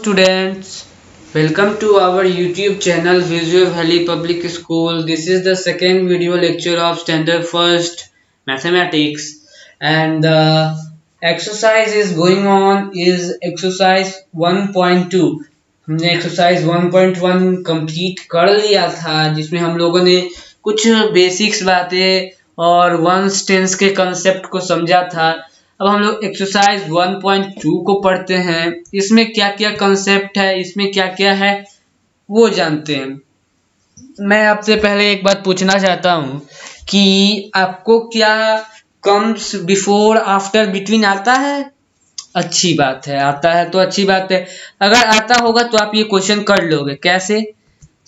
students, welcome to our YouTube channel Visual Valley Public School. This is the second video lecture of standard first mathematics, and the exercise is going on is exercise 1.2. हमने exercise 1.1 complete कर लिया था, जिसमें हम लोगों ने कुछ basics बातें और वंस टेंस के कंसेप्ट को समझा था। अब हम लोग एक्सरसाइज 1.2 को पढ़ते हैं। इसमें क्या क्या कंसेप्ट है, इसमें क्या क्या है वो जानते हैं। मैं आपसे पहले एक बात पूछना चाहता हूँ कि आपको क्या कम्स बिफोर आफ्टर बिटवीन आता है? अच्छी बात है, आता है तो अच्छी बात है। अगर आता होगा तो आप ये क्वेश्चन कर लोगे। कैसे?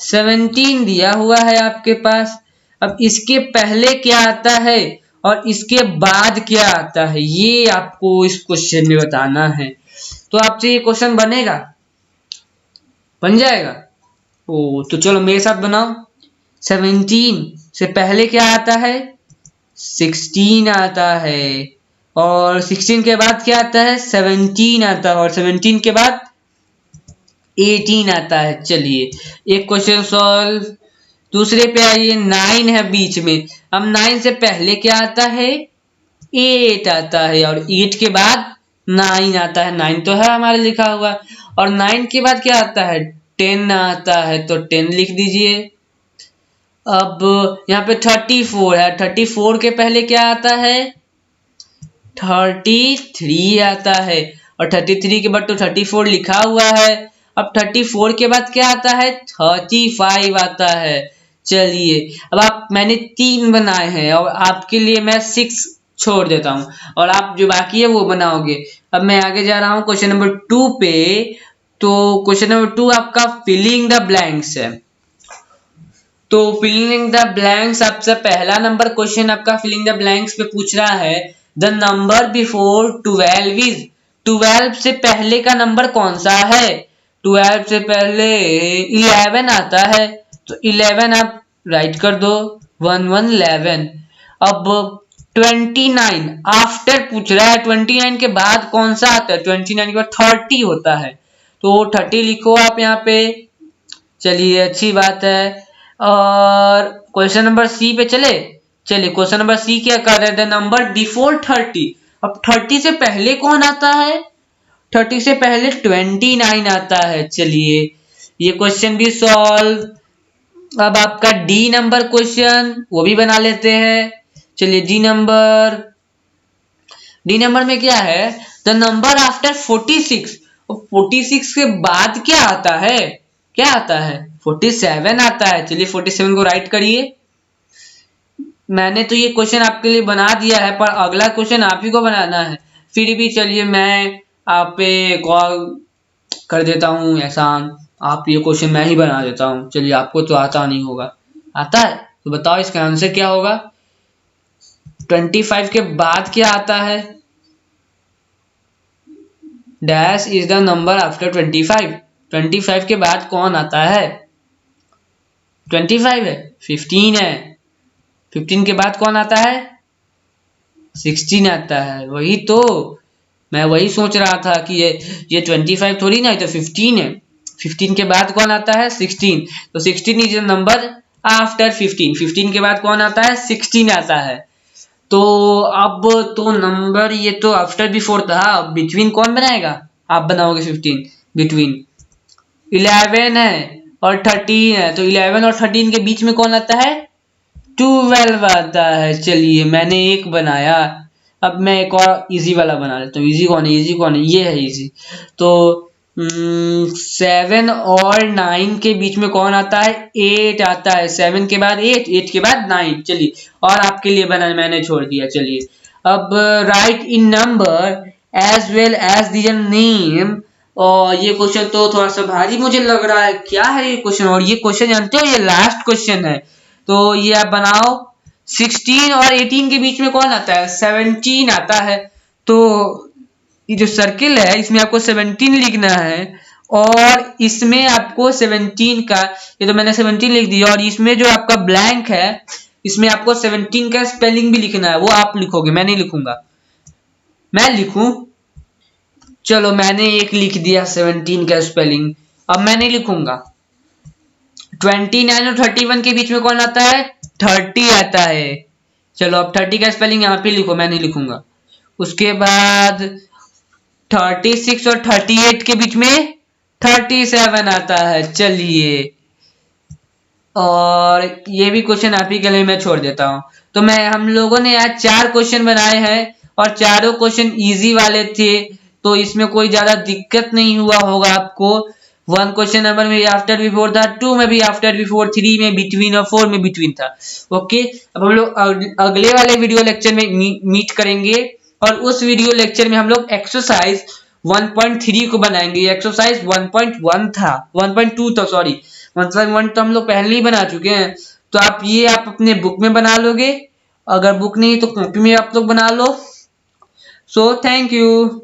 17 दिया हुआ है आपके पास। अब इसके पहले क्या आता है और इसके बाद क्या आता है, ये आपको इस क्वेश्चन में बताना है। तो आपसे ये क्वेश्चन बनेगा, बन जाएगा। तो चलो मेरे साथ बनाओ। 17 से पहले क्या आता है? 16 आता है, और 16 के बाद क्या आता है? 17 आता है, और 17 के बाद 18 आता है। चलिए एक क्वेश्चन सॉल्व। दूसरे पे आइए, 9 है बीच में। अब 9 से पहले क्या आता है? 8 आता है, और 8 के बाद 9 आता है। 9 तो है हमारे लिखा हुआ, और 9 के बाद क्या आता है? 10 आता है, तो 10 लिख दीजिए। अब यहाँ पे 34 है। 34 के पहले क्या आता है? 33 आता है, और 33 के बाद तो 34 लिखा हुआ है। अब 34 के बाद क्या आता है? 35 आता है। चलिए अब मैंने 3 बनाए हैं, और आपके लिए मैं 6 छोड़ देता हूं, और आप जो बाकी है वो बनाओगे। अब मैं आगे जा रहा हूं क्वेश्चन नंबर 2 पे। तो क्वेश्चन नंबर 2 आपका फिलिंग द ब्लैंक्स है। तो फिलिंग द ब्लैंक्स आपसे पहला नंबर क्वेश्चन आपका फिलिंग द ब्लैंक्स पे पूछ रहा है द नंबर बिफोर 12 इज। 12 से पहले का नंबर कौन सा है? 12 से पहले 11 आता है, तो 11 आप राइट कर दो। 1 1 11। अब 29 आफ्टर पूछ रहा है। 29 के बाद कौन सा आता है? 29 के बाद 30 होता है, तो 30 लिखो आप यहाँ पे। चलिए अच्छी बात है। और क्वेश्चन नंबर सी पे चलिए क्वेश्चन नंबर सी क्या कर रहे थे? Number before 30। अब 30 से पहले कौन आता है? 30 से पहले 29 आता है। चलिए ये क्वेश्चन भी सॉल्व। अब आपका डी नंबर क्वेश्चन वो भी बना लेते हैं। चलिए डी नंबर में क्या है? The number after 46। 46 के बाद क्या आता है? क्या आता है? 47 आता है। चलिए 47 को राइट करिए। मैंने तो ये क्वेश्चन आपके लिए बना दिया है, पर अगला क्वेश्चन आप ही को बनाना है। फिर भी चलिए मैं आप पे कॉल कर देता हूँ एहसान, आप ये क्वेश्चन मैं ही बना देता हूँ। चलिए आपको तो आता नहीं होगा, आता है तो बताओ इसका आंसर क्या होगा? 25 के बाद क्या आता है? Dash is the number after 25। 25 के बाद कौन आता है? 25 है, 15 है। 15 के बाद कौन आता है? 16 आता है। वही तो मैं वही सोच रहा था कि ये 25 थोड़ी ना है, तो 15 है। 15 के बाद कौन आता है? 16। तो 16 इज द नंबर आफ्टर 15। 15 के बाद कौन आता है? 16 आता है। तो अब तो नंबर ये तो आफ्टर बिफोर था, अब बिटवीन कौन बनाएगा? आप बनाओगे 15। बिटवीन 11 है और 13 है, तो 11 और 13 के बीच में कौन आता है? 12 आता है। चलिए मैंने एक बनाया, अब मैं एक और इजी वाला बना लेता हूँ। इजी कौन है? ये है इजी। तो 7 और 9 के बीच में कौन आता है? 8 आता है। 7 के बाद 8, 8 के बाद 9। चलिए और आपके लिए बना, मैंने छोड़ दिया। चलिए अब write in number as well as their name. और ये क्वेश्चन तो थोड़ा सा भारी मुझे लग रहा है। क्या है ये क्वेश्चन? और ये क्वेश्चन जानते हो, ये लास्ट क्वेश्चन है। तो ये आप बनाओ। 16 और 18 के बीच में कौन आता है? 17 आता है। तो ये जो सर्किल है इसमें आपको 17 लिखना है, और इसमें आपको 17 का, ये तो मैंने 17 लिख दिया, और इसमें जो आपका ब्लैंक है इसमें आपको 17 का स्पेलिंग भी लिखना है। वो आप लिखोगे, मैं नहीं लिखूंगा। मैं लिखूं? चलो मैंने एक लिख दिया 17 का स्पेलिंग, अब मैं नहीं लिखूंगा। 29 और 31 के बीच में कौन आता है? 30 आता है। चलो अब 30 का स्पेलिंग यहाँ पे लिखो, मैं नहीं लिखूंगा। उसके बाद 36 और 38 के बीच में 37 आता है। चलिए, और ये भी क्वेश्चन आप ही के लिए मैं छोड़ देता हूं। तो हम लोगों ने आज 4 क्वेश्चन बनाए हैं और चारों क्वेश्चन इजी वाले थे, तो इसमें कोई ज्यादा दिक्कत नहीं हुआ होगा आपको। 1 क्वेश्चन नंबर में आफ्टर बिफोर था, 2 में भी आफ्टर बिफोर, 3 में बिटवीन और 4 में बिटवीन था। ओके, अब हम लोग अगले वाले वीडियो लेक्चर में मीट करेंगे और उस वीडियो लेक्चर में हम लोग एक्सरसाइज 1.3 को बनाएंगे। एक्सरसाइज 1.1 था, 1.2 था सॉरी, 1.1 तो हम लोग पहले ही बना चुके हैं। तो आप अपने बुक में बना लोगे, अगर बुक नहीं तो कॉपी में आप लोग बना लो। So thank you.